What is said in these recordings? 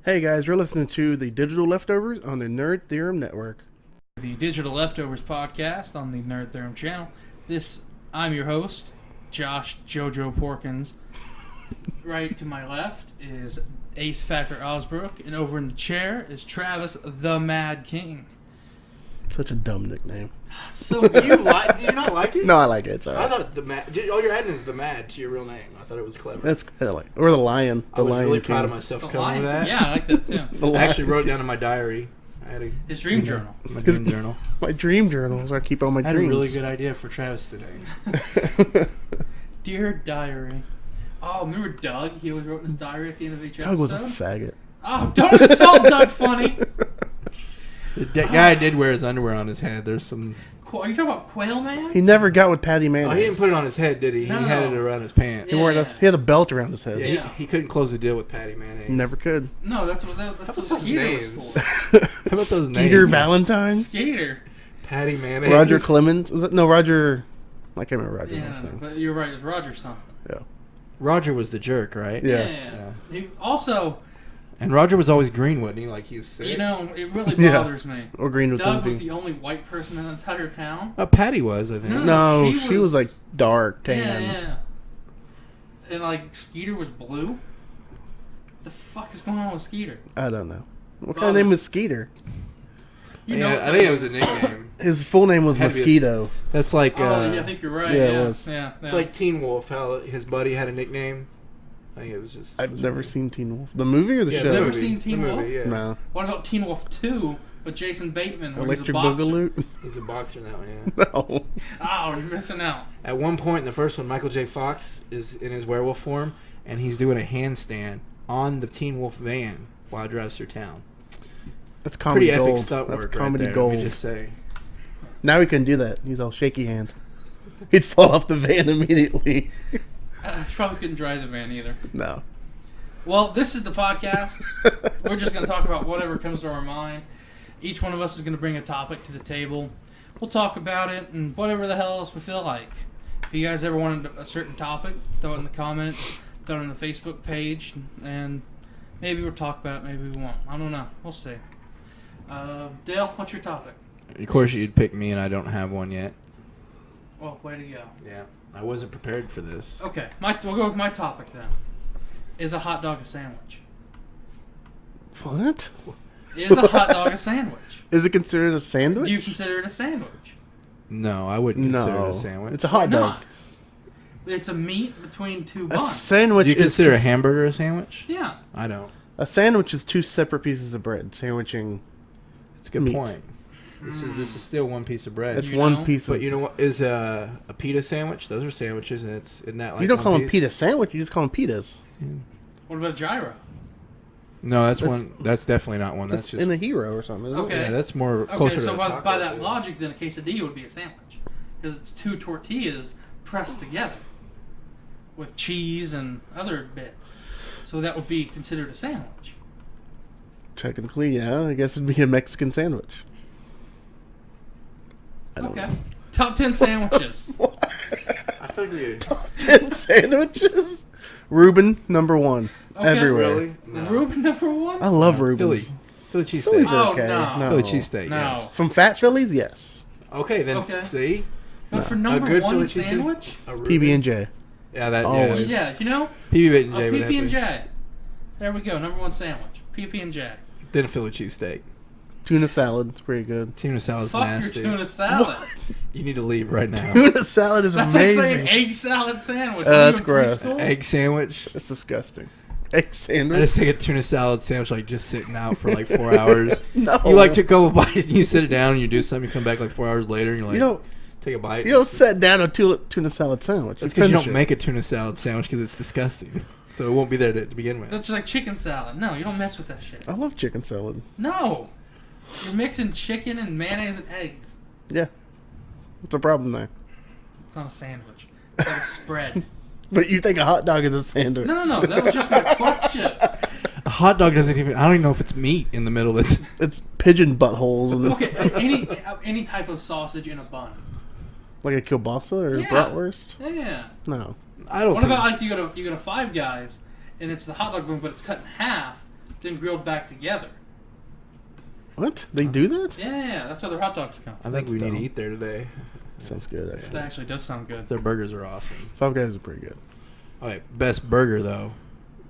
Hey guys, you're listening to the Digital Leftovers on the Nerd Theorem Network. The Digital Leftovers podcast on the Nerd Theorem channel. I'm your host, Josh Jojo Porkins. Right to my left is Ace Factor Osbrook, and over in the chair is Travis the Mad King. Such a dumb nickname. So do you not like it? No, I like it. It's all right. I thought the Mad. All you're adding is the Mad to your real name. I thought it was clever. That's or the Lion. I was Lion really King. proud of myself The for coming Lion? with that. Yeah, I like that too. I actually wrote it down in my diary. I had His dream journal. My dream journal. My dream journal is where I keep all my I had dreams. a really good idea for Travis today. Dear Diary. Oh, remember Doug? He always wrote in his diary at the end of each Doug was episode. a faggot. Oh, don't insult Doug Funny. The guy did wear his underwear on his head. There's some. Are you talking about Quail Man? He never got with Patty Mayonnaise. Oh, he didn't put it on his head, did he? No. He had it around his pants. He wore it. He had a belt around his head. Yeah, Yeah. He couldn't close the deal with Patty Mayonnaise. Never could. No, that's what those Skeeter names? was for. How about those names? Skeeter Valentine? Skater. Patty Mayonnaise. Roger Clemens? Was it? No, Roger. I can't remember Roger's Yeah, last name. but you're right. It's Roger something. Yeah. Roger was the jerk, right? Yeah. He also, And Roger was always green, wasn't he? Like he was sick. you know, it really Yeah. bothers me. Or Green with Doug was something. the only white person in the entire town. Patty was, I think. No. No, she she was like dark, tan. Yeah. And like Skeeter was blue. The fuck is going on with Skeeter? I don't know. What kind of name is Skeeter? You know, I think it was a nickname. His full name was Had to be a Mosquito. That's like. Oh, yeah, I think you're right. yeah, Yeah, it was. Yeah, It's like Teen Wolf. How his buddy had a nickname. I think it was just. I've never seen Teen Wolf. The movie or the Yeah, show? the Never movie. seen Teen The Wolf? movie, yeah. No. What about Teen Wolf 2 with Jason Bateman? Where Electric he's a boxer? Boogaloo? He's a boxer now. Yeah. No. Oh, you're missing out. At one point in the first one, Michael J. Fox is in his werewolf form, and he's doing a handstand on the Teen Wolf van while it drives through town. That's comedy Pretty gold. epic stunt That's work comedy right there. gold. Let me just say. Now he couldn't do that. He's all shaky hand. He'd fall off the van immediately. Probably couldn't drive the van either. No. Well, this is the podcast. We're just going to talk about whatever comes to our mind. Each one of us is going to bring a topic to the table. We'll talk about it and whatever the hell else we feel like. If you guys ever wanted a certain topic, throw it in the comments, throw it on the Facebook page, and maybe we'll talk about it, maybe we won't. I don't know. We'll see. Dale, what's your topic? Of course, you'd pick me, and I don't have one yet. Well, way to go. Yeah, I wasn't prepared for this. Okay, we'll go with my topic then. Is a hot dog a sandwich? What? Is a hot dog a sandwich? Is it considered a sandwich? Do you consider it a sandwich? No, I wouldn't consider No. it a sandwich. It's a hot Why dog. not? It's a meat between two A buns. sandwich Do you is consider a hamburger a sandwich? Yeah. I don't. a sandwich is two separate pieces of bread sandwiching. It's a good Meat. point. This is still one piece of bread. That's You one know? piece of. But you know what is a pita sandwich? Those are sandwiches, and isn't that like you don't one call them piece? pita sandwich. You just call them pitas. What about a gyro? No, that's That's- one. That's definitely not one. That's That's just in a hero or something. Isn't Okay. yeah. That's more Okay, closer so to by, a taco, by that yeah. logic, then a quesadilla would be a sandwich. Because it's two tortillas pressed together with cheese and other bits. So that would be considered a sandwich. it? Technically, yeah. I guess it'd be a Mexican sandwich. I don't Okay. know. Top 10 sandwiches. I figured. 10 sandwiches. Reuben number one. Okay. Everywhere. Really? The Reuben number one? I love Philly. Reubens. Philly cheesesteak. Phillies are Oh, okay. no. Philly cheesesteak. No. Yes. From Fat Phillies, yes. Okay, then Okay. see But for a number good one Philly cheesesteak? sandwich? A Reuben? PB and J. Yeah, that. Always. Yeah. Yeah, you know? PB and A J. PB&J. There we go. Number one sandwich. PB&J. Then a Philly cheesesteak. Tuna salad. It's pretty good. Tuna salad's Fuck nasty. your tuna salad. You need to leave right now. Tuna salad is That's like amazing. saying egg salad sandwich. That's Are you in gross. preschool? Egg sandwich. It's disgusting. Egg I sandwich. just take a tuna salad sandwich, like just sitting out for like 4 hours. No. You like took a couple bites, and you sit it down, and you do something. You come back like 4 hours later, and you're like, You don't. take a bite. You don't set down a tuna salad sandwich. That's because you finish don't it. make a tuna salad sandwich because it's disgusting. So it won't be there to begin with. That's just like chicken salad. No, you don't mess with that shit. I love chicken salad. No. You're mixing chicken and mayonnaise and eggs. Yeah. What's the problem there? It's not a sandwich. It's like a spread. But you think a hot dog is a sandwich? No. That was just my question. A hot dog doesn't even. I don't even know if it's meat in the middle. It's It's pigeon buttholes and Okay, any type of sausage in a bun. like a kielbasa or Yeah. bratwurst. Yeah. No. I don't. What think, about like you go to Five Guys and it's the hot dog bun, but it's cut in half. then grilled back together. What? They do that? Yeah, that's how their hot dogs come. I think That's we need dumb. to eat there today. Sounds good, That actually. actually does sound good. Their burgers are awesome. Five Guys is pretty good. All right, best burger though,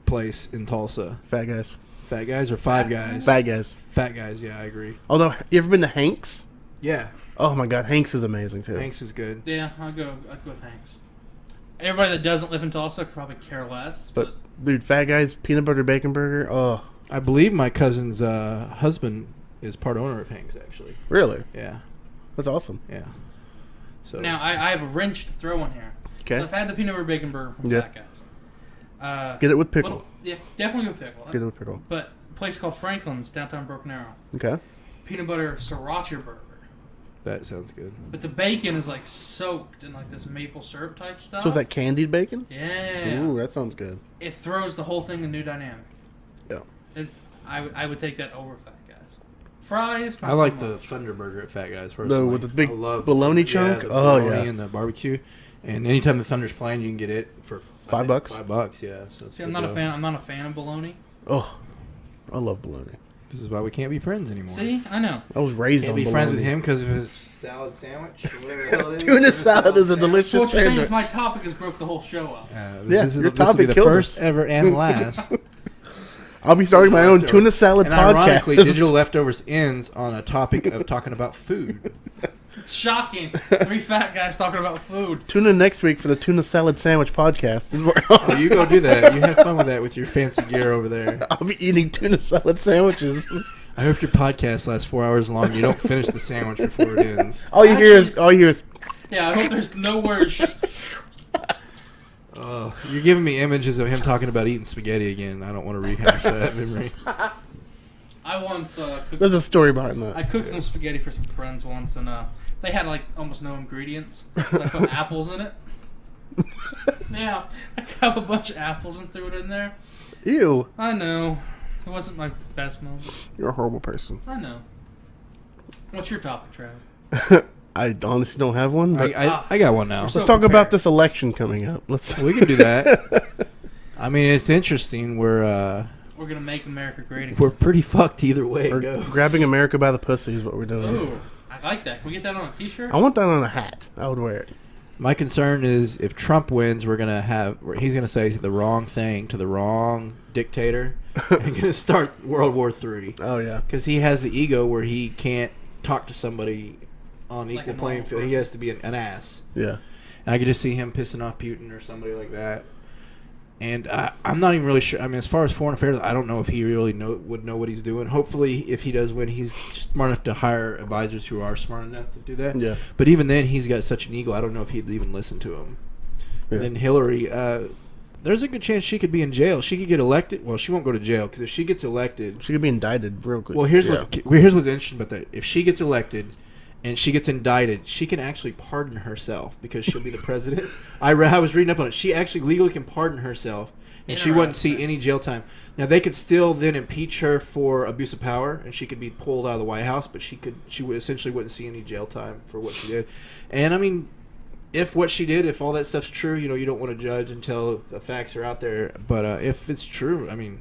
place in Tulsa. Fat Guys. Fat Guys or Five Guys? Fat Guys. Fat Guys. Yeah, I agree. Although, you ever been to Hank's? Yeah, Oh my God, Hank's is amazing too. Hanks is good. Yeah, I'd go with Hanks. Everybody that doesn't live in Tulsa could probably care less. But dude, Fat Guys peanut butter bacon burger. Oh, I believe my cousin's husband is part owner of Hanks. Actually, really? yeah, That's awesome. yeah. So now I have a wrench to throw in here. Okay. So I've had the peanut butter bacon burger from Yeah. Fat Guys. Get it with pickle. Yeah, definitely with pickle. Get it with pickle. But a place called Franklin's downtown Broken Arrow. Okay. Peanut butter sriracha burger. that sounds good. But the bacon is like soaked in like this maple syrup type stuff. So is that candied bacon? Yeah. Ooh, that sounds good. It throws the whole thing in new dynamic. Yeah. I would take that over Fat Guys. Fries. I not like so the much. Thunder Burger at Fat Guys. The Personally. with the big I love bologna the chunk. the Oh bologna yeah. and the barbecue. And anytime the Thunder's playing, you can get it for $5. $5, yeah. So it's See, good I'm not a deal. fan. I'm not a fan of bologna. Oh, I love bologna. This is why we can't be friends anymore. See, I know. I was raised Can't on be bologna. friends with him because of his salad sandwich. Or whatever the hell it is. Tuna salad is a delicious So what you're saying sandwich. is my topic has broke the whole show up. Yeah, this your will be topic the killed first us. ever and last. I'll be starting my own tuna salad And podcast. ironically, Digital Leftovers ends on a topic of talking about food. It's shocking. 3 fat guys talking about food. Tune in next week for the tuna salad sandwich podcast. Oh, you go do that. You have fun with that with your fancy gear over there. I'll be eating tuna salad sandwiches. I hope your podcast lasts 4 hours long. You don't finish the sandwich before it ends. All you hear is Yeah, I hope there's no words. Just Oh, you're giving me images of him talking about eating spaghetti again. I don't want to rehash that memory. I once cooked. there's a story behind that. I cooked some spaghetti for some friends once, and they had like almost no ingredients. So I put apples in it. Yeah, I cut up a bunch of apples and threw it in there. Ew, I know. It wasn't my best moment. you're a horrible person. I know. What's your topic, Trav? I honestly don't have one, but I got one now. let's so talk about prepared. this election coming up. Let's. We can do that. I mean, it's interesting. We're gonna make America great again. We're pretty fucked either way it We're goes. grabbing America by the pussy is what we're doing. Ooh, I like that. Can we get that on a T-shirt? I want that on a hat. I would wear it. My concern is if Trump wins, he's gonna say the wrong thing to the wrong dictator and gonna start World War III. Oh yeah. Because he has the ego where he can't talk to somebody on Like equal a playing normal field. He person. has to be an ass. Yeah. And I could just see him pissing off Putin or somebody like that. And I'm not even really sure. I mean, as far as foreign affairs, I don't know if he really would know what he's doing. Hopefully, if he does win, he's smart enough to hire advisors who are smart enough to do that. Yeah. But even then, he's got such an ego. I don't know if he'd even listen to him. Yeah. And then Hillary, there's a good chance she could be in jail. She could get elected. Well, she won't go to jail because if she gets elected, She could be indicted real quick. well, here's what's interesting about that. If she gets elected and she gets indicted, she can actually pardon herself because she'll be the president. I was reading up on it. She actually legally can pardon herself, and she wouldn't see any jail time. Now they could still then impeach her for abuse of power, and she could be pulled out of the White House, but she essentially wouldn't see any jail time for what she did. And I mean, if what she did, if all that stuff's true, you don't want to judge until the facts are out there. But if it's true, I mean,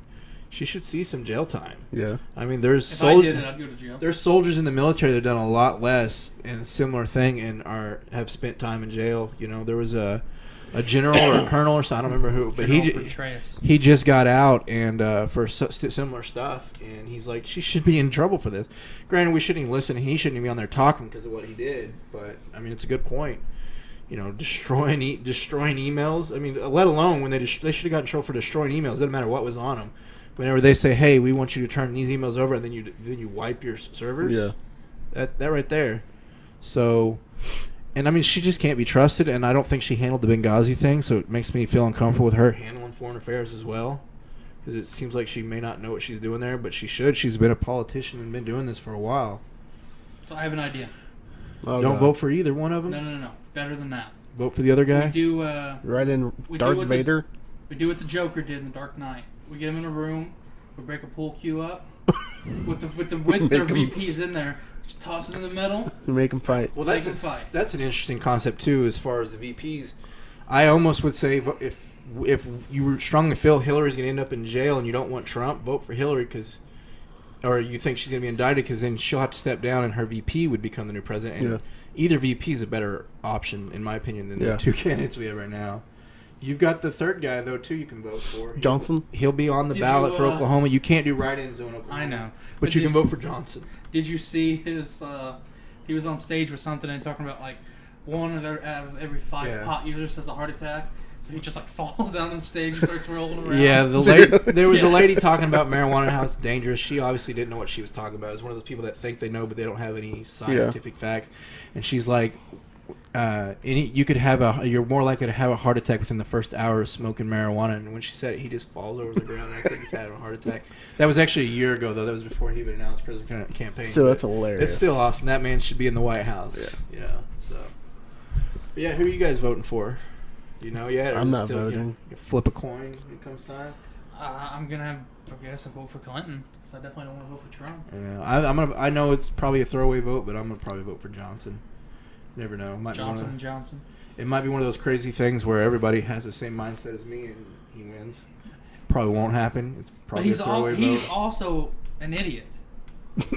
she should see some jail time. Yeah. I mean, there's If I did it, I'd go to jail. there's soldiers in the military that have done a lot less in a similar thing and have spent time in jail. There was a general or a colonel or something, I don't remember who, but General Petraeus. he just got out and for similar stuff, and he's like, she should be in trouble for this. Granted, we shouldn't even listen. He shouldn't even be on there talking because of what he did. But I mean, it's a good point. Destroying emails. I mean, let alone when they should have gotten in trouble for destroying emails. Doesn't matter what was on them. Whenever they say, "Hey, we want you to turn these emails over," and then you wipe your servers. Yeah. That right there. So, and I mean, she just can't be trusted, and I don't think she handled the Benghazi thing. So it makes me feel uncomfortable with her handling foreign affairs as well, because it seems like she may not know what she's doing there, but she should. She's been a politician and been doing this for a while. So I have an idea. Oh, Don't God. vote for either one of them. No. Better than that. Vote for the other guy. We do. Right in We Darth do what Vader. We do what the Joker did in The Dark Knight. We get him in a room. We break a pool cue up with their Make 'em- VPs in there. Just toss it in the middle. We make him fight. Well, Make 'em fight. that's an interesting concept too, as far as the VPs. I almost would say if if you strongly feel Hillary's going to end up in jail and you don't want Trump, vote for Hillary or you think she's going to be indicted because then she'll have to step down and her VP would become the new president. And either VP is a better option, in my opinion, than the two candidates we have right now. You've got the third guy, though, too, you can vote for. Johnson? He'll be on the ballot for Oklahoma. You can't do write-ins in Oklahoma. I know. But you can vote for Johnson. Did you see his... he was on stage with something and talking about, like, one out of every 5 pot users has a heart attack. So he just, like, falls down on stage and starts rolling around. Yeah, there was a lady talking about marijuana and how it's dangerous. She obviously didn't know what she was talking about. It was one of those people that think they know, but they don't have any scientific facts. And she's like... you're more likely to have a heart attack within the first hour of smoking marijuana. And when she said it, he just falls over the ground. And I think he's had a heart attack. That was actually a year ago, though. That was before he even announced president campaign. So that's hilarious. It's still awesome. That man should be in the White House. Yeah. So. But yeah, who are you guys voting for? Do you know yet? Or I'm not voting. You flip a coin when it comes time. I'm gonna have, I guess, a vote for Clinton because I definitely don't want to vote for Trump. Yeah, I know it's probably a throwaway vote, but I'm gonna probably vote for Johnson. Never know. Johnson. It might be one of those crazy things where everybody has the same mindset as me and he wins. Probably won't happen. It's probably a throwaway vote. He's also an idiot.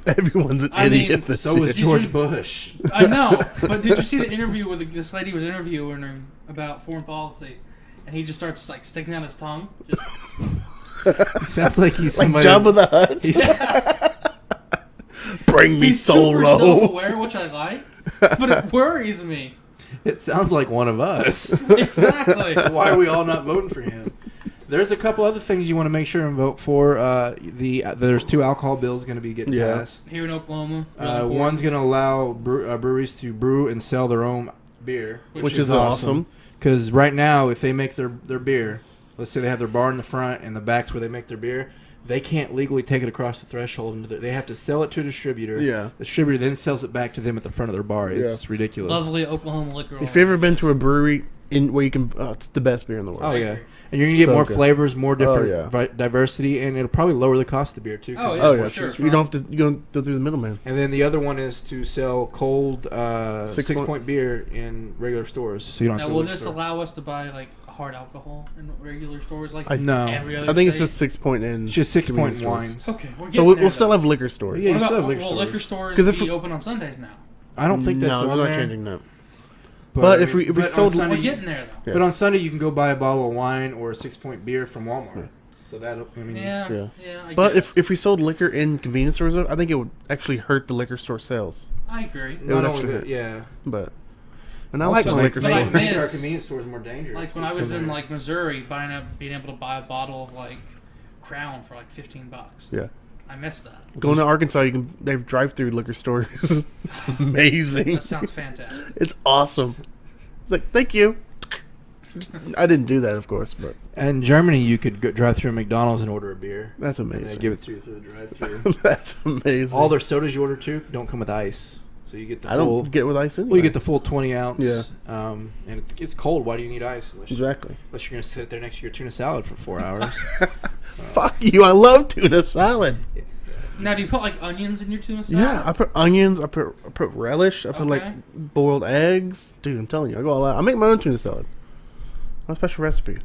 Everyone's an idiot. So was George Bush. I know, but did you see the interview with this lady was interviewing her about foreign policy, and he just starts like sticking out his tongue. He sounds like he's somebody. Like Jabba the Hutt. Bring me he's solo. Super self-aware, which I like, but it worries me. It sounds like one of us. Exactly. So why are we all not voting for him? There's a couple other things you want to make sure and vote for. There's 2 alcohol bills going to be getting passed here in Oklahoma. One's going to allow breweries to brew and sell their own beer, which is awesome. Because right now, if they make their beer, let's say they have their bar in the front and the back's where they make their beer, they can't legally take it across the threshold. They have to sell it to a distributor. Yeah. The distributor then sells it back to them at the front of their bar. It's ridiculous. Lovely Oklahoma liquor. If you've ever been to a brewery where you can, it's the best beer in the world. Oh, yeah. And you're going to get more flavors, more different diversity, and it'll probably lower the cost of the beer, too. For sure. You don't have to go through the middleman. And then the other one is to sell cold 6-point beer in regular stores. So you don't have to will this allow us to buy, like, hard alcohol in regular stores? Like no. Every other I think state? It's just 6-point in. It's just 6-point wines. Okay. So we'll still have liquor stores. Yeah, liquor stores be open on Sundays now? I don't think that's on there. No, we're not changing that. But if we sold, Sunday, we're getting there though. Yeah. But on Sunday you can go buy a bottle of wine or a 6-point beer from Walmart. Yeah. So that But if we sold liquor in convenience stores, I think it would actually hurt the liquor store sales. I agree. Not only that, but and I like liquor stores. I think our convenience store is more dangerous. Like when I was in like Missouri, being able to buy a bottle of like Crown for like $15. Yeah. I missed that. Going to Arkansas, they have drive-through liquor stores. It's amazing. That sounds fantastic. It's awesome. It's like, thank you. I didn't do that, of course, but in Germany, you could drive through McDonald's and order a beer. That's amazing. And they give it to you through the drive-through. That's amazing. All their sodas you order too don't come with ice, so you get the full. I don't get with ice anyway. Well, you get the full 20 ounce. Yeah. And it's cold. Why do you need ice? Exactly. Unless you're gonna sit there next to your tuna salad for 4 hours. Fuck you! I love tuna salad. Yeah. Now, do you put like onions in your tuna salad? Yeah, I put onions. I put relish. I put like boiled eggs. Dude, I'm telling you, I go all out. I make my own tuna salad. My special recipe.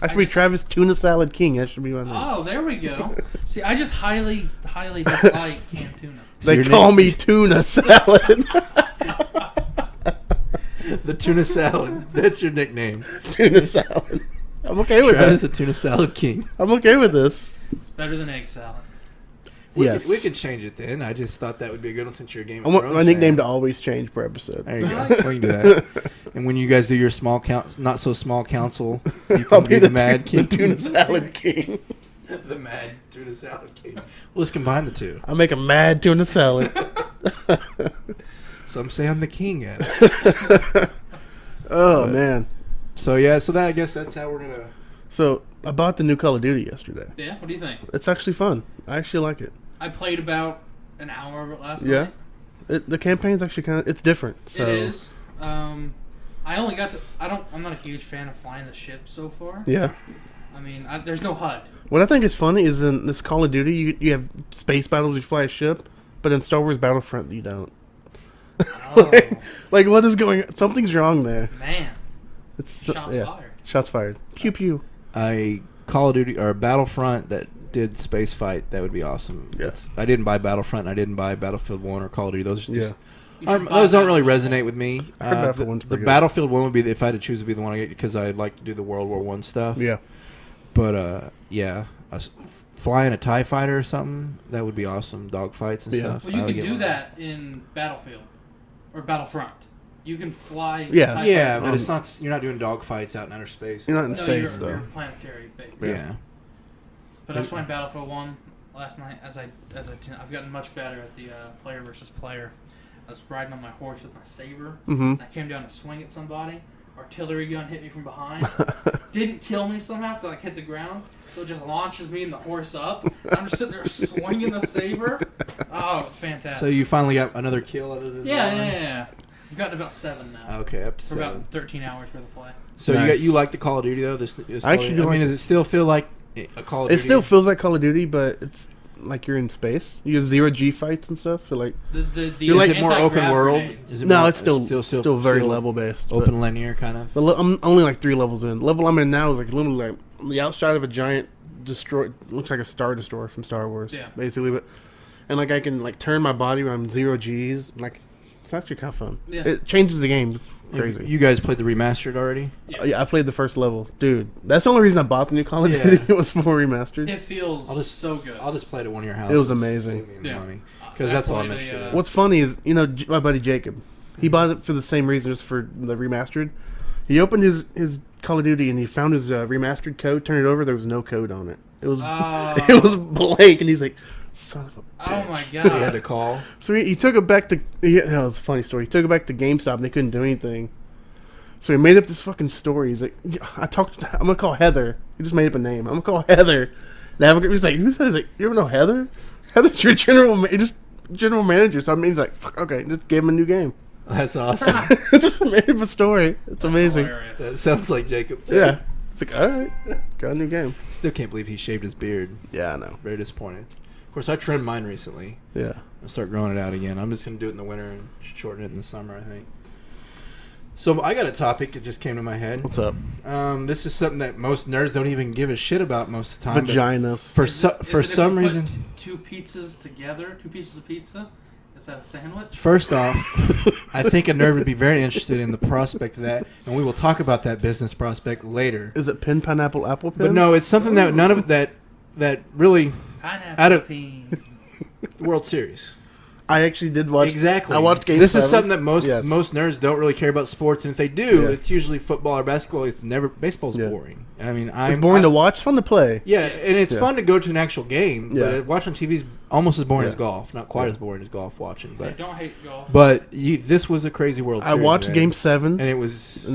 I should be Travis Tuna Salad King. That should be my name. Oh, there we go. See, I just highly dislike canned tuna. They call me Tuna Salad. The Tuna Salad. That's your nickname. Tuna Salad. I'm okay with Travis this. the Tuna Salad King. I'm okay with this. It's better than egg salad. We could change it then. I just thought that would be a good one since you're a Game of Thrones. I want my nickname to always change per episode. There you go. We can do that. And when you guys do your not so small council, you can be the Mad King. The Tuna Salad King. The Mad Tuna Salad King. We'll just combine the two. I'll make a mad tuna salad. Some say I'm the king at it. Man. So I guess that's how we're gonna. So I bought the new Call of Duty yesterday. Yeah, what do you think? It's actually fun. I actually like it. I played about an hour of it last night. The campaign's actually it's different. So. It is. I only got to. I'm not a huge fan of flying the ship so far. Yeah. I mean, there's no HUD. What I think is funny is in this Call of Duty, you have space battles, you fly a ship, but in Star Wars Battlefront, you don't. Oh. like what is going? Something's wrong there. Man. It's Shots fired. Shots fired. Pew pew. A Call of Duty or Battlefront that did space fight, that would be awesome. Yes. I didn't buy Battlefront. I didn't buy Battlefield 1 or Call of Duty. Those are just You should buy those don't really Battlefield. resonate with me. I heard Battlefield 1's The pretty good. Battlefield 1 would be if I had to choose, would be the one I get because I'd like to do the World War I stuff. Yeah. But yeah, flying a TIE fighter or something, that would be awesome. Dogfights and Yeah. stuff. Well, you I would can get do one. that in Battlefield or Battlefront. You can fly. Yeah. TIE Yeah, fighters. but it's not. You're not doing dogfights out in outer space. You're not in No, space you're though. planetary base. Yeah. But I was playing Battlefield 1 last night. I've gotten much better at the player versus player. I was riding on my horse with my saber. Mm-hmm. And I came down to swing at somebody. Artillery gun hit me from behind. Didn't kill me somehow because I hit the ground. So it just launches me and the horse up. And I'm just sitting there swinging the saber. Oh, it was fantastic. So you finally got another kill other than Yeah. I've gotten about 7 now. Okay, up to For 7. about 13 hours worth of play. So Nice. you like the Call of Duty though? This I actually do I mean, like does it still feel like a Call of It Duty? still feels like Call of Duty, but it's like you're in space. You have zero G fights and stuff. So like, The You're like- Is it more open anti-grav world? grenades. Is it no, more- it's still very level based. open linear kind of. I'm only like 3 levels in. The level I'm in now is like literally like on the outside of a giant destroy. Looks like a Star Destroyer from Star Wars. Yeah. Basically, but and like I can like turn my body when I'm 0 Gs. Like it's actually kind of fun. Yeah. It changes the game. Crazy. You guys played the remastered already? Yeah, I played the first level, dude. That's the only reason I bought the new Call of Yeah. Duty was for remastered. It feels I'll just- so good. I'll just play it at one of your houses. It was amazing. Save me the Yeah. money. Because I that's all I'm played interested in. What's funny is, my buddy Jacob, he bought it for the same reason, just for the remastered. He opened his Call of Duty and he found his remastered code. Turned it over, there was no code on it. It was Oh. it was blank, and he's like, "Son of a." Oh my You had god. to call. So he took it back to. That was a funny story. He took it back to GameStop and they couldn't do anything. So he made up this fucking story. He's like, I'm gonna call Heather. He just made up a name. I'm gonna call Heather. He's like, who says it? You ever know Heather? Heather's your general manager. So I mean, he's like, fuck, okay, just give him a new game. That's awesome. Just made up a story. It's amazing. Hilarious. That sounds like Jacob. too. Yeah. It's like, all right, got a new game. Still can't believe he shaved his beard. Yeah, I know. Very disappointed. Of course, I trimmed mine recently. Yeah. I'll start growing it out again. I'm just going to do it in the winter and shorten it in the summer, I think. So I got a topic that just came to my head. What's up? This is something that most nerds don't even give a shit about most of the time. but Vaginas. For Is some it if some you put reason, two pizzas together, 2 pieces of pizza. Is that a sandwich? first off, I think a nerd would be very interested in the prospect of that, and we will talk about that business prospect later. Is it pin, pineapple, apple pin? But no, it's something that none of that really Pineapple Out of- peen. the World Series. I actually did watch. Exactly. I watched Game This 7. is something that most Yes. nerds don't really care about sports, and if they do, Yeah. it's usually football or basketball. It's never baseball's Yeah. boring. I mean, It's boring to watch, fun to play. Yeah, and it's Yeah. fun to go to an actual game, Yeah. but watching TV is almost as boring Yeah. as golf. Not quite Yeah. as boring as golf watching, I but don't hate golf. this was a crazy World I Series. watched man. Game 7, and it was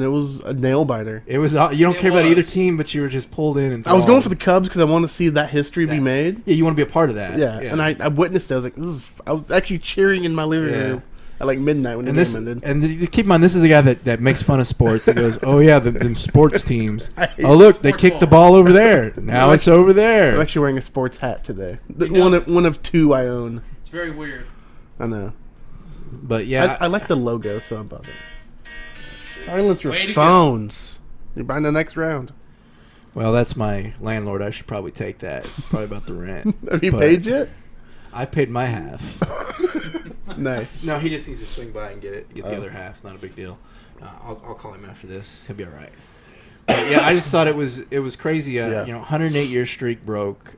a nail biter. you don't It care about either was. team, but you were just pulled in and I was going enthralled. for the Cubs because I want to see that history be That- made. Yeah, you want to be a part of that. Yeah, and I witnessed it. I was like, I was actually cheering in my living Yeah. room at like midnight when the And game this, ended. and keep in mind, this is a guy that makes fun of sports. He goes, "Oh yeah, the sports teams. I hate Oh look, they sports kicked the ball. ball over there. Now it's over I'm there." actually wearing a sports hat today. You know- One of 2 I own. It's very weird. I know. But yeah, I like the logo, so I'm about it. Silence your Way to go. phones. You're buying the next round. well, that's my landlord. I should probably take that. Probably about the rent. Have you But- paid yet? I paid my half. Nice. No, he just needs to swing by and get the Oh. other half. Not a big deal. I'll call him after this. He'll be all right. But yeah, I just thought it was crazy. Yeah. 108 year streak broke.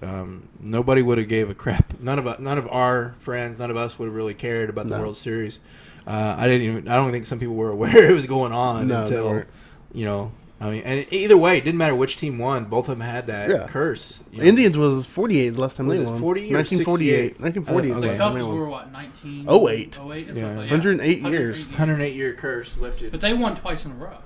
Nobody would have gave a crap. None of our friends, none of us would have really cared about the No. World Series. I don't think some people were aware it was going on No, they until weren't. I mean, and either way, it didn't matter which team won. Both of them had that Yeah. curse. The Indians was 48 the last time Was they it won. 40 or 1948. 68? 1940 is Okay. the The last time they Cubs won. were what, 19? 08. 08 or Yeah. something? 108 years. 108 year curse lifted. But they won twice in a row.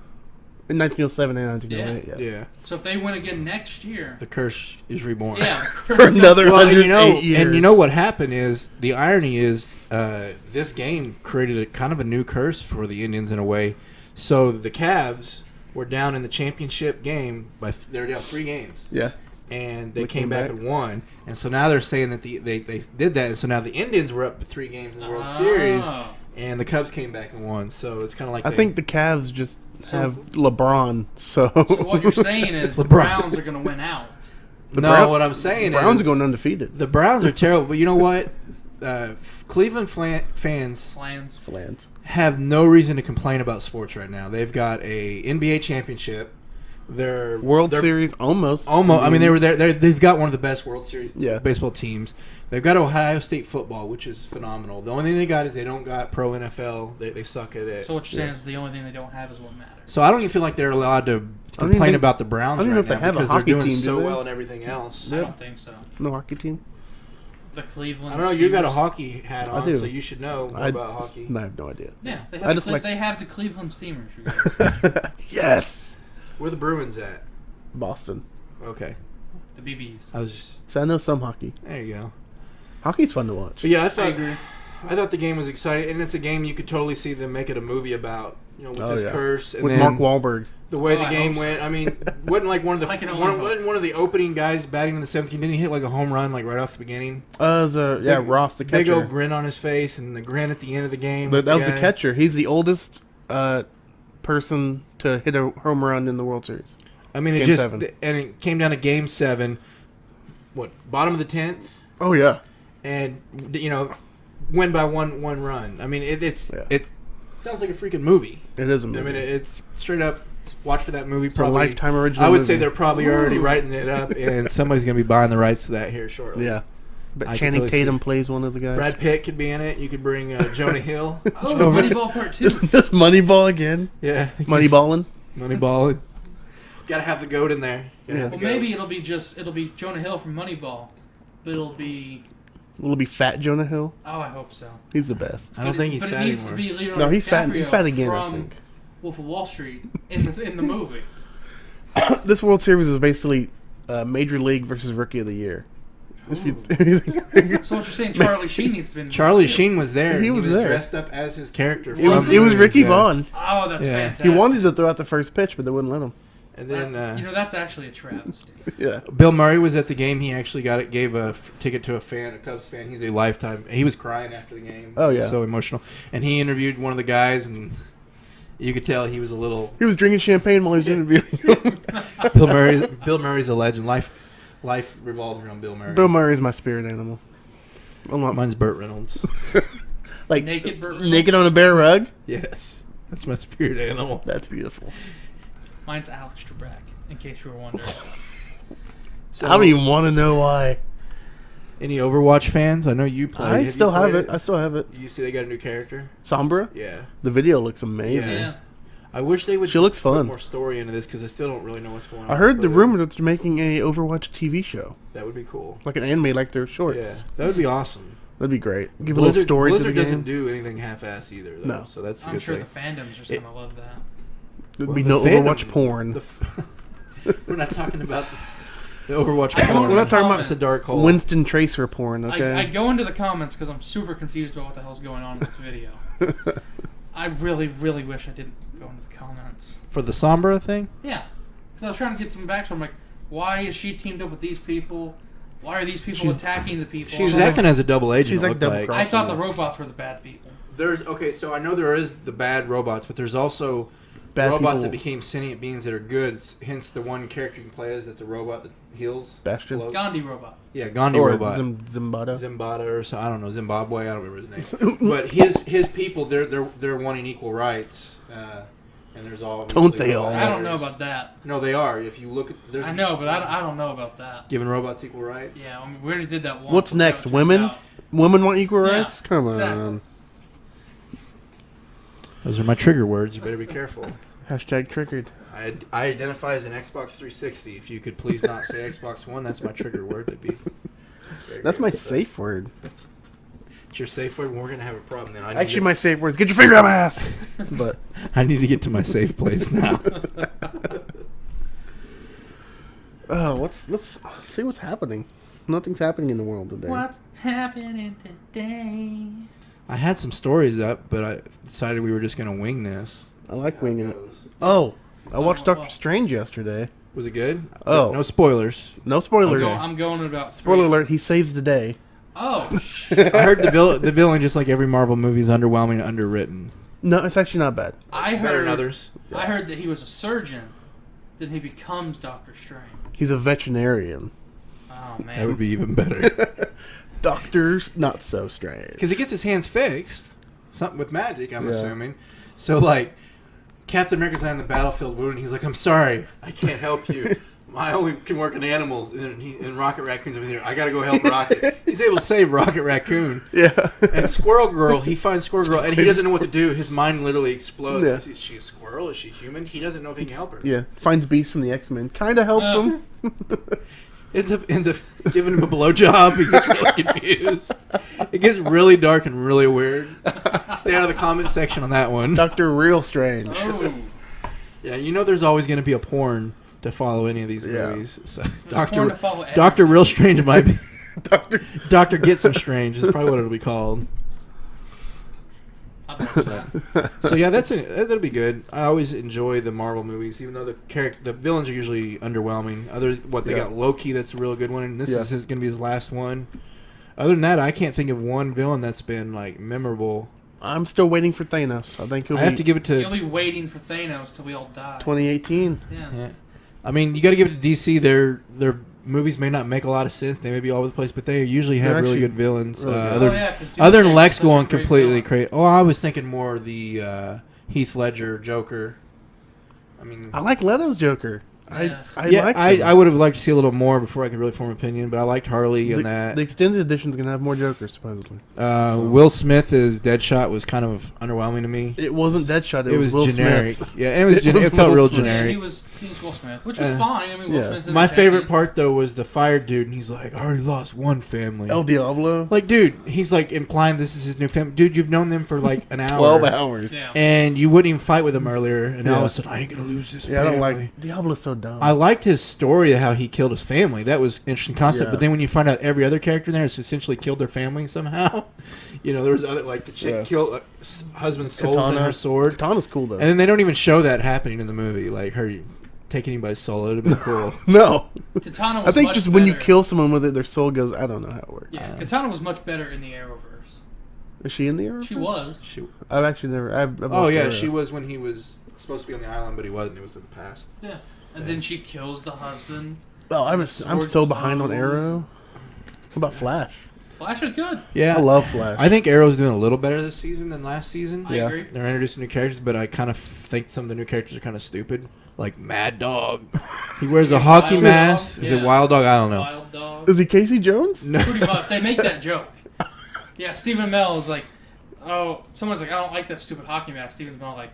In 1907 and 1908, yeah. yeah, So if they win again next year, the curse is reborn. yeah. For another Well, 108 years. and you know what happened is the irony is this game created a kind of a new curse for the Indians in a way. So the Cavs were down in the championship game they were down 3 games, Yeah. and they They came came back back. and won. And so now they're saying that they did that, and so now the Indians were up 3 games in the World Oh. Series, and the Cubs came back and won. So it's kind of like I think the Cavs just have LeBron. So what you're saying is the LeBron. Browns are going to win out. What I'm saying Browns is are going undefeated. the Browns are terrible. But you know what? Cleveland fans Flans. have no reason to complain about sports right now. They've got a NBA championship. They're World Series almost. Almost. I mean, they were there. They've got one of the best World Series Yeah. baseball teams. They've got Ohio State football, which is phenomenal. The only thing they got is they don't got pro NFL. They suck at it. So what you're saying is the only thing they don't have is what matters. So I don't even feel like they're allowed to complain about the Browns I don't even right know if now they have a because they're hockey doing team, do so they? well and everything else. I don't think so. No hockey team. The Cleveland. I don't know. You got a Steamers. hockey hat I on, do. so you should know more I about hockey. I have no idea. Yeah, they I have, just they have the Cleveland Steamers. You guys. Yes. Where the Bruins at? Boston. Okay, The BBs. I was just So I know some hockey. there. You go. Hockey's fun to watch. But yeah, I agree. I thought the game was exciting, and it's a game you could totally see them make it a movie about. You know, with Oh, this yeah. curse and With then Mark Wahlberg. the way the I game hope so. went. I mean, wasn't like one of the I can only hope. wasn't one of the opening guys batting in the seventh game. Didn't he hit like a home run like right off the beginning? Ross the Big catcher. old grin on his face, and the grin at the end of the game. But that was the guy. catcher. He's the oldest person to hit a home run in the World Series. I mean, Game it just 7. and it came down to Game 7. What, bottom of the 10th, Oh yeah. and you know, win by one run. I mean, it Yeah. sounds like a freaking movie. It is a I movie. mean, it's straight up. Watch for that movie. It's a Lifetime original I would movie. say they're probably already Ooh. writing it up, and somebody's going to be buying the rights to that here shortly. Yeah. But I can Channing totally see Tatum it. plays one of the guys. Brad Pitt could be in it. You could bring Jonah Hill. Oh, Moneyball Part 2. Just Moneyball again. Yeah, Moneyballing. Moneyball. Got to have the goat in there. Gotta Yeah. have the Well, maybe goat. it'll be Jonah Hill from Moneyball, but it'll be. Will it be Fat Jonah Hill? Oh, I hope so. He's the best. I don't think he's but fat it needs anymore. to be Leonardo No, he's fat. DiCaprio He's fat again, I from think. Wolf of Wall Street in the movie. This World Series is basically Major League versus Rookie of the Year. If you So what you're saying, Charlie Sheen needs to be in the Charlie movie. Sheen was there. He was there. dressed up as his character. it was from it was the Ricky movies, Vaughn. Oh, that's Yeah. fantastic. He wanted to throw out the first pitch, but they wouldn't let him. And then that's actually a travesty. Yeah. Bill Murray was at the game. He actually gave a ticket to a Cubs fan. He's a lifetime. He was crying after the game. Oh, He was yeah. so emotional. And he interviewed one of the guys, and you could tell he was a little. He was drinking champagne while he was interviewing him. Bill Murray's a legend. Life revolves around Bill Murray. Bill Murray's my spirit animal. I'm not Mine's Burt Reynolds. like Naked Burt Reynolds? naked on a bear rug. Yes, that's my spirit animal. That's beautiful. Mine's Alex Trebek, in case you were wondering. So, I don't even want to know why. any Overwatch fans? I know you play. I you still have played it. I still have it. You see, they got a new character. Sombra. Yeah. The video looks amazing. Yeah. I wish they would. She looks put fun. more story into this because I still don't really know what's going on. I heard the But rumor that they're making a Overwatch TV show, that would be cool. like an anime, like their shorts. Yeah, that would be awesome. That'd be great. Give a little story Blizzard to the doesn't game. do anything half-assed either, though. No. So that's a I'm good sure thing. the fandom's just It- gonna love that. There'd Well, be the no fandom- Overwatch porn. We're not talking about the Overwatch I porn. We're not talking about It's a dark hole. Winston Tracer porn, okay? I go into the comments because I'm super confused about what the hell's going on in this video. I really, really wish I didn't go into the comments. For the Sombra thing? Yeah, because I was trying to get some backstory. I'm like, why is she teamed up with these people? Why are these people She's- attacking the people? She's acting as a double agent. She's It like looked double like. crossing. I thought the robots were the bad people. There's okay, so I know there is the bad robots, but there's also Bad robots people. that became sentient beings that are good. Hence, the one character you can play as that's a robot that heals. Bastion? floats. Gandhi robot. Yeah, Gandhi or robot. Zimbada. Zimbada or so, I don't know, Zimbabwe. I don't remember his name. But his people, they're wanting equal rights, and there's all. Don't they all? I don't know about that. No, they are. If you look at, there's. I know, but I don't know about that. Giving robots equal rights. Yeah, I mean, we already did that once. What's We'll see how next? it turns Women? out. Women want equal Yeah, rights? Come on. exactly. Those are my trigger words. You better be careful. Hashtag triggered. I identify as an Xbox 360. If you could please not say Xbox One, that's my trigger word. That'd be. very That's my grateful. safe word. It's your safe word. We're gonna have a problem then. Actually, my safe word is get your finger out my ass. But I need to get to my safe place now. let's see what's happening. Nothing's happening in the world today. What's happening today? I had some stories up, but I decided we were just gonna wing this. I like See how winging it. goes. Oh, I watched What? Doctor Strange yesterday. Was it good? Oh. No spoilers. No spoilers. I'm going in about 3. Spoiler alert: he saves the day. Oh, shit. I heard the villain, just like every Marvel movie, is underwhelming and underwritten. No, it's actually not bad. I Better heard than others. I heard that he was a surgeon, then he becomes Doctor Strange. He's a veterinarian. Oh That man, would be even better. Doctor's not so strange. Because he gets his hands fixed. Something with magic, I'm Yeah. assuming. So, like, Captain America's not in the battlefield wound. He's like, I'm sorry. I can't help you. I only can work on animals. And Rocket Raccoon's over here. I got to go help Rocket. He's able to save Rocket Raccoon. Yeah. And Squirrel Girl, he finds Squirrel Girl, and he doesn't know what to do. His mind literally explodes. Yeah. Is she a squirrel? Is she human? He doesn't know if he can help her. Yeah. Finds Beast from the X-Men. Kind of helps him. Ends up giving him a blowjob. He gets really confused. It gets really dark and really weird. Stay out of the comment section on that one. Dr. Real Strange. oh, Yeah, you know there's always going to be a porn to follow any of these Yeah. movies. So porn to follow Doctor Real Strange might be Doctor. Doctor Get Some Strange is probably what it'll be called. I'd watch that. So yeah, that'll be good. I always enjoy the Marvel movies, even though the villains are usually underwhelming. They Yeah. got Loki, that's a real good one, and this Yeah. is going to be his last one. Other than that, I can't think of one villain that's been like memorable. I'm still waiting for Thanos. I think he'll I be have to give it You'll to. be waiting for Thanos till we all die. 2018. Yeah. Yeah. I mean, you got to give it to DC. Their movies may not make a lot of sense. They may be all over the place, but they usually have They're really actually good villains. really good. Oh, yeah, 'cause Other than Doomsday Lex is such a going great completely villain. crazy. Oh, I was thinking more the Heath Ledger Joker. I mean, I like Leto's Joker. Yeah. I yeah, liked I him. would have liked to see a little more before I could really form an opinion, but I liked Harley and that. The extended edition's gonna have more Jokers supposedly. Will Smith as Deadshot was kind of underwhelming to me. It wasn't Deadshot. It was Will generic. Smith. Yeah, it was. It was It felt Will real Smith. Yeah, generic. he was Will Smith, which was Uh, fine. I mean, Will yeah. Smith's My entertaining. favorite part though was the fire dude, and he's like, "I already lost one family." El Diablo. Like, dude, he's like implying this is his new family. Dude, you've known them for like an hour. 12 hours. Yeah. And you wouldn't even fight with him earlier, and now all of Yeah. a sudden, I ain't gonna lose this Yeah, I family. don't like Diablo's so dumb. I liked his story of how he killed his family. That was interesting concept. Yeah. But then when you find out every other character in there has essentially killed their family somehow, you know, there was other like the chick Yeah. killed husband's souls in her sword, Katana's cool though. and then they don't even show that happening in the movie. Like her taking anybody's soul, it'd have been cool. no, Katana was I think much just when you better. kill someone with it, their soul goes. I don't know how it works. Yeah, Katana was much better in the Arrowverse. Is she in the Arrow? She was. I've actually never. I've Oh watched yeah, Arrow. she was when he was supposed to be on the island, but he wasn't. It was in the past. Yeah. And then she kills the husband. Oh, I'm Sword so behind on blows. Arrow. What about Flash? Flash is good. Yeah, I love Flash. I think Arrow's doing a little better this season than last season. I Yeah. agree. They're introducing new characters, but I kind of think some of the new characters are kind of stupid. Like Mad Dog. He wears a hockey Wild mask. Dog? Is it Yeah. Wild Dog? I don't know. Wild Dog. Is he Casey Jones? No. Pretty much. They make that joke. Yeah, Stephen Amell is like, oh, someone's like, I don't like that stupid hockey mask. Stephen Amell like,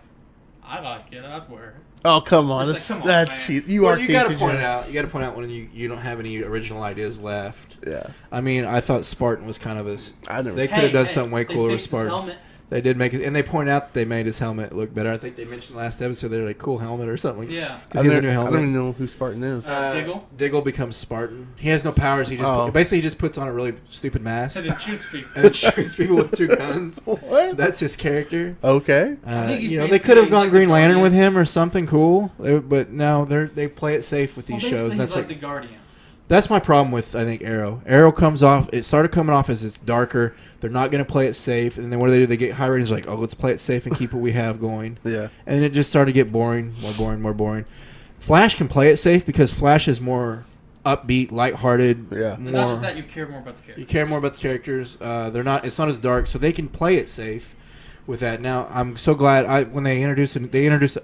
I like it. I'd wear it. Oh come on, It's like, that's come on, that's man. cheap. You Well, are you Casey gotta point Jones. it out. You got to point out when you don't have any original ideas left. Yeah, I mean, I thought Spartan was kind of a. I never. They could have done something way they cooler with fixed his Spartan. helmet. They did make it, and they point out that they made his helmet look better. I think they mentioned last episode they're like cool helmet or something. Yeah. because he has a new I helmet. don't even know who Spartan is. Diggle? Diggle becomes Spartan. He has no powers. He just Oh. basically he just puts on a really stupid mask And then shoots people. and then shoots people with two guns. What? That's his character. Okay. think he's You know, they basically could have gone like Green the Lantern Guardian. with him or something cool, but no, they play it safe with Well, these basically, shows. he's That's like what the Guardian. that's my problem with I think Arrow. Arrow comes off. It started coming off as it's darker. They're not going to play it safe, and then what do? They get high ratings. Like, oh, let's play it safe and keep what we have going. Yeah. And it just started to get boring, more boring, more boring. Flash can play it safe because Flash is more upbeat, lighthearted. Yeah. And More, not just that, you care more about the you character. care more about the characters. They're not. It's not as dark, so they can play it safe with that. Now, I'm so glad when they introduced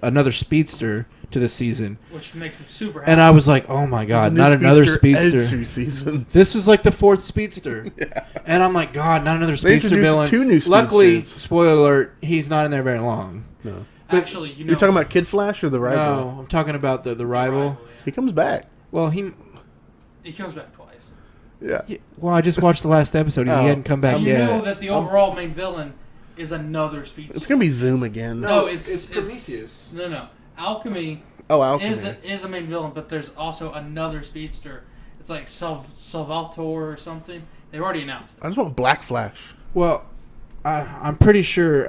another speedster to this season, Which makes me super happy. and I was like, oh my god, not another speedster. Edsu season. This was like the fourth speedster, and I'm like, God, not another They speedster introduced villain. 2 new Luckily, speedsters. spoiler alert, he's not in there very long. No. Actually, you know. You're talking about Kid Flash or the rival? No, I'm talking about the rival. He comes back. Well, He comes back twice. Yeah. well, I just watched the last episode. He Oh. hadn't come back And you yet. know that the overall main villain is another speedster. It's gonna be Zoom again. No, it's Prometheus. No. Alchemy, Oh, Alchemy. is a main villain, but there's also another speedster. It's like Salvatore or something. They've already announced. I just want Black Flash. Well, I'm pretty sure.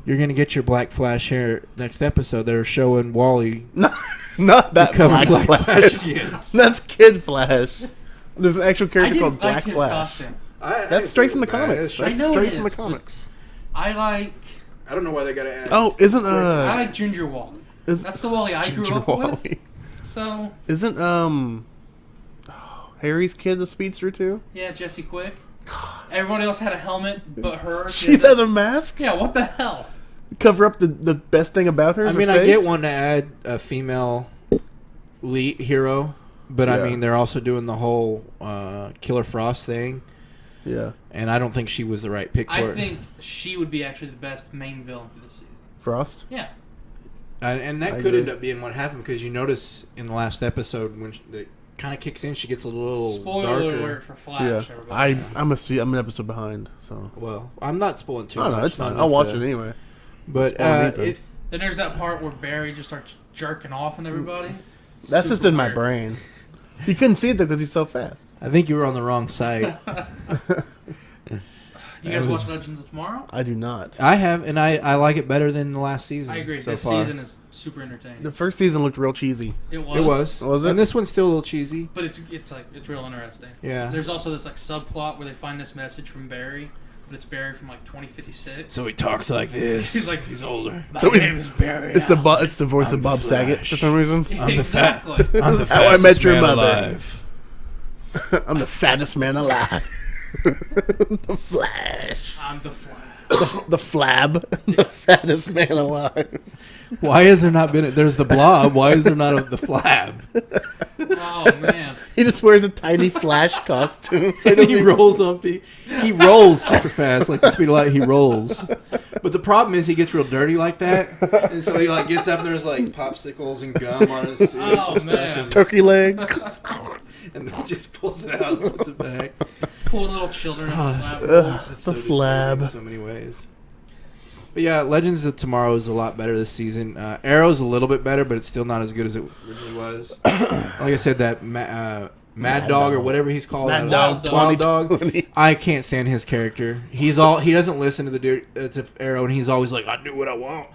You're gonna get your Black Flash here next episode. They're showing Wally. Not that becoming Black, Flash. again. That's Kid Flash. There's an actual I character didn't called like Black his Flash. costume. That's straight from the comics. I That's know straight it from the is, but- comics. I like I don't know why they got to add. Oh, isn't I like Ginger Wally. That's the Wally I grew Ginger up Wally. with. So Isn't Harry's kid a speedster too? yeah, Jesse Quick. Everybody else had a helmet, but her. She has a mask. Yeah, what the hell? Cover up the best thing about her. I is mean, her I face? get one to add a female lead hero, but I Yeah. mean, they're also doing the whole Killer Frost thing, Yeah, and I don't think she was the right pick for I it. think she would be actually the best main villain for this season. Frost. Yeah. And that I could agree. end up being what happened because you notice in the last episode when it kind of kicks in, she gets a little Spoiler darker. alert for Flash. Yeah, Everybody. I'm an episode behind. So Well, I'm not spoiling too no, much. no, it's fine. not I'll enough watch to- it anyway. But Spoil anything. Then there's that part where Barry just starts jerking off on everybody. That's just Super in my weird. brain. You couldn't see it though because he's so fast. I think you were on the wrong side. You guys watch Legends of Tomorrow? I do not. I have, and I like it better than the last season. I agree. So This far. season is super entertaining. The first season looked real cheesy. It was. It was. Was it? And this one's still a little cheesy. But it's real interesting. Yeah. There's also this like subplot where they find this message from Barry, but it's Barry from like 2056. So he talks like this. He's like, he's older. My So name is Barry. It's now." the voice I'm of Bob the Saget Flash. for some reason. I'm the fat- exactly. I'm the This is how I met fastest your man mother. alive. I'm the fattest man alive. The Flash. I'm the Flash. The Flab. The fattest man alive. Why has there not been? There's the Blob. Why is there not the Flab? Oh man. He just wears a tiny Flash costume. So And he rolls on people. He rolls super fast, like the speed of light. He rolls. But the problem is he gets real dirty like that, and so he like gets up and there's like popsicles and gum on his suit. Oh, and stuff, man. 'cause Turkey leg. and then just pulls it out and puts it back. Poor little children. It's The so Flab. disturbing in so many ways. But yeah, Legends of Tomorrow is a lot better this season. Arrow's a little bit better, but it's still not as good as it originally was. Like I said, that Mad Dog or whatever he's called, Mad that Dog Wild Dog. 2020. I can't stand his character. He doesn't listen to the to Arrow, and he's always like, "I do what I want.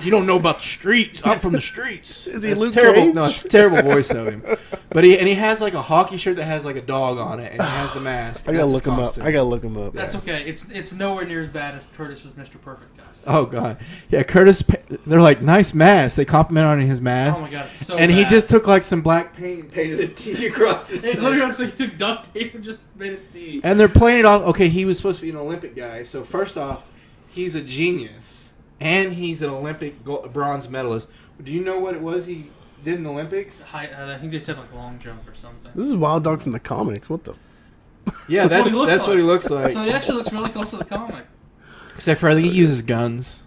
You don't know about the streets. I'm from the streets." Is he That's Luke terrible. Cage? No, it's a terrible voice of him. But he has like a hockey shirt that has like a dog on it, and he has the mask. I gotta That's look his him up. costume. I gotta look him up. That's okay. It's nowhere near as bad as Curtis's Mr. Perfect costume. Oh god, yeah, Curtis. They're like nice mask. They compliment on his Oh mask, my god, it's so and he bad. just took like some black paint and painted a T across his It face. literally looks like he took duct tape and just made it see. And they're playing it off. Okay, he was supposed to be an Olympic guy. So first off, he's a genius, and he's an Olympic bronze medalist. Do you know what it was he did in the Olympics? I think they said like long jump or something. This is Wild Dog from the comics. What the? Yeah, That's what he looks that's what like. he looks like. So he actually looks really close to the comic. Except for I think he uses guns.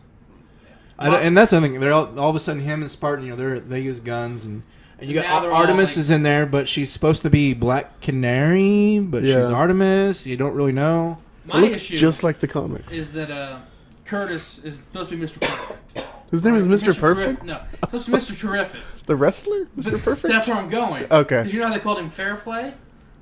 And that's the thing. They're all of a sudden him and Spartan. They use guns and you Now got they're all, Artemis like- is in there, but she's supposed to be Black Canary, but Yeah. she's Artemis. You don't really know. My It looks issue just like the comics. is that Curtis is supposed to be Mr. Perfect. His name is Mr. Perfect? No, supposed to be Mr. Terrific. The wrestler? But Mr. Perfect? That's where I'm going. Okay. Because you know how they called him Fair Play?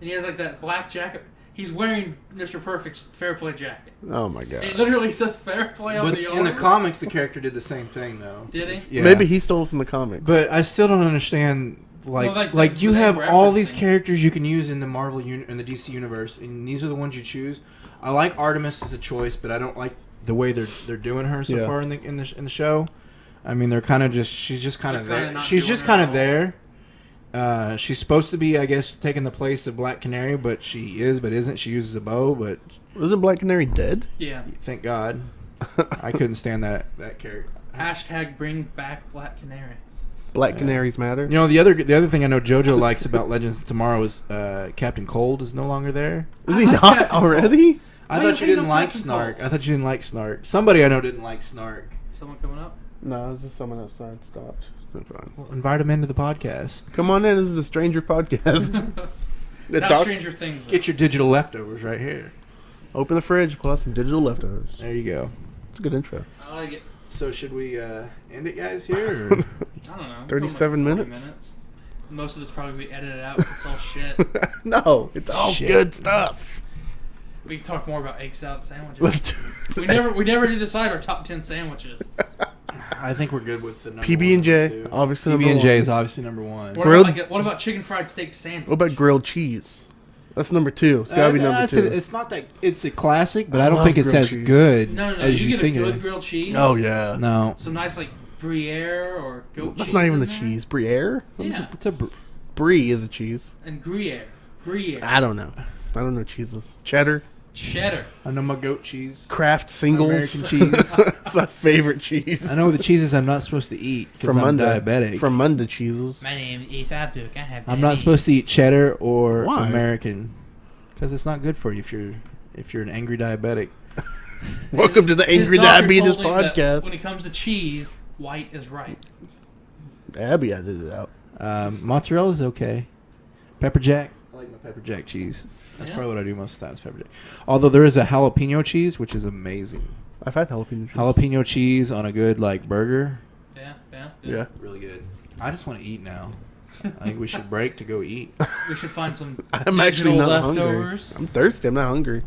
And he has like that black jacket. He's wearing Mr. Perfect's Fair Play jacket. Oh my god. It literally says Fair Play on But the in the arms. comics, the character did the same thing, though. Did he? Yeah. Maybe he stole it from the comics. But I still don't understand. Well, Like like you the have reference all these thing. characters you can use in the Marvel in the DC universe, and these are the ones you choose. I like Artemis as a choice, but I don't like the way they're doing her so Yeah. far in the show. I mean, they're kind of just she's just kind of They're kinda there. not She's doing just her kind at of there. She's supposed to be, I guess, taking the place of Black Canary, but she is, but isn't. She uses a bow, but Isn't Black Canary dead? Yeah. thank God, I couldn't stand that character. Hashtag bring back Black Canary. Black Canaries matter? You know, the other thing I know JoJo likes about Legends of Tomorrow is Captain Cold is no longer there. Is he I like not Captain already? I Why thought you you didn't hate like Captain Snark. Cold? I thought you didn't like Snark. Somebody I know didn't like Snark. Someone coming up? No, this is someone outside. Stop. It's fine. Well, invite him into the podcast. Come on in. This is a stranger podcast. The Not doc- Stranger Things. though. Get your digital leftovers right here. Open the fridge. Pull out some digital leftovers. There you go. It's a good intro. I like it. So should we end it, guys? Here. Or? I don't know. 37 Probably like 40 minutes. Most of this probably be edited out. 'Cause it's all shit. No, it's all Shit. good stuff. We can talk more about egg salad sandwiches. Let's do we never did decide our top 10 sandwiches. I think we're good with the number PB&J, one, obviously PB and number J one. is obviously number one. What Grilled- about, what about chicken fried steak sandwich? What about grilled cheese? That's number 2. It's gotta be number 2. It's not that it's a classic, but I I don't love think it's grilled as cheese. good No. as You you get think a it good is. grilled cheese. Oh yeah. No, Some nice like Gruyere or goat cheese. That's not even in a there. cheese. Gruyere? Yeah. it's a Brie is a cheese. And Gruyere. Gruyere. I don't know. I don't know cheeses. Cheddar, Cheddar. I know my goat cheese. Kraft singles. American cheese. That's my favorite cheese. I know the cheeses I'm not supposed to eat because I'm diabetic. From Munda cheeses. My name is Abduk. I have. I'm not supposed to eat cheddar or Why? American because it's not good for you if you're an angry diabetic. Welcome to the His Angry doctor Diabetes told him that podcast. When it comes to cheese, white is right. Abby edited it out. Mozzarella's okay. Pepper jack. I like my pepper jack cheese. That's Yeah. probably what I do most of the time is pepper jack. Although there is a jalapeno cheese, which is amazing. I've had jalapeno cheese. Jalapeno cheese on a good like burger. Yeah. Yeah. Really good. I just want to eat now. I think we should break to go eat. We should find some I'm actually digital not leftovers. hungry. I'm thirsty. I'm not hungry.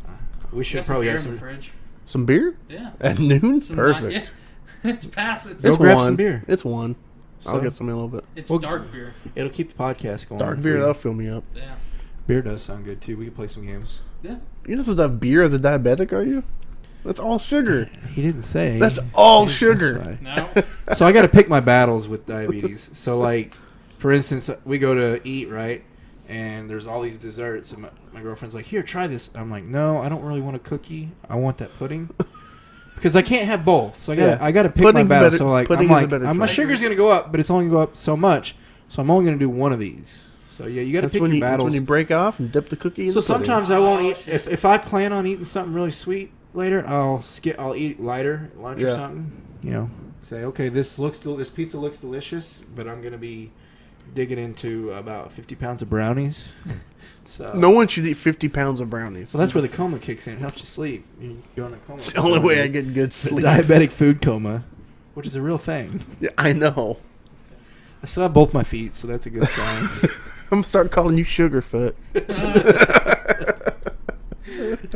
We should Got probably beer get in some. the fridge. Some beer? Yeah. At noon? Some Perfect. yeah. It's past. It's, Go It's grab one. some beer. It's one. I'll So, get some in a little bit. it's Well, dark beer. It'll keep the podcast going. Dark for beer, you. that'll fill me up. Yeah. Beer does sound good too. We can play some games. Yeah. You know that beer as a diabetic, are you? That's all sugar. He didn't say. That's all He didn't sugar. specify. No. So I got to pick my battles with diabetes. So like, for instance, we go to eat, right? And there's all these desserts, and my girlfriend's like, "Here, try this." I'm like, "No, I don't really want a cookie. I want that pudding." Because I can't have both, so I got to pick Pudding's my battle. better- So like, pudding I'm is a like, better my choice. sugar's gonna go up, but it's only gonna go up so much. So I'm only gonna do one of these. So yeah, you got to That's pick when your you, that's battles. when you break off and dip the cookie in So the pudding. sometimes I won't Oh, eat. shit. If I plan on eating something really sweet later, I'll eat lighter lunch or Yeah. something. You know, say okay, this pizza looks delicious, but I'm gonna be digging into about 50 pounds of brownies. So No one should eat 50 pounds of brownies. well, that's where the coma kicks in. It helps you sleep. You go in a coma. It's the only way I get good It's sleep. diabetic food coma, which is a real thing. Yeah, I know. I still have both my feet, so that's a good sign. I'm gonna start calling you Sugarfoot.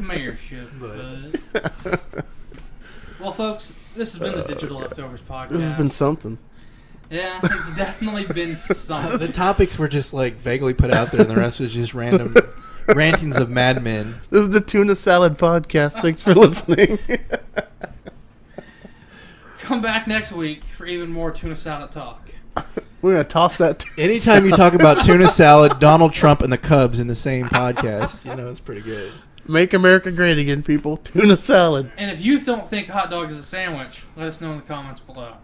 Mayorship. Well, folks, this has been the Digital Leftovers podcast. This has been something. Yeah, it's definitely been The something. topics were just like vaguely put out there, and the rest was just random rantings of madmen. This is the Tuna Salad Podcast. Thanks for listening. Come back next week for even more tuna salad talk. We're gonna toss that. Anytime you talk about tuna salad, Donald Trump, and the Cubs in the same podcast, you know it's pretty good. Make America great again, people. Tuna salad. And if you don't think a hot dog is a sandwich, let us know in the comments below.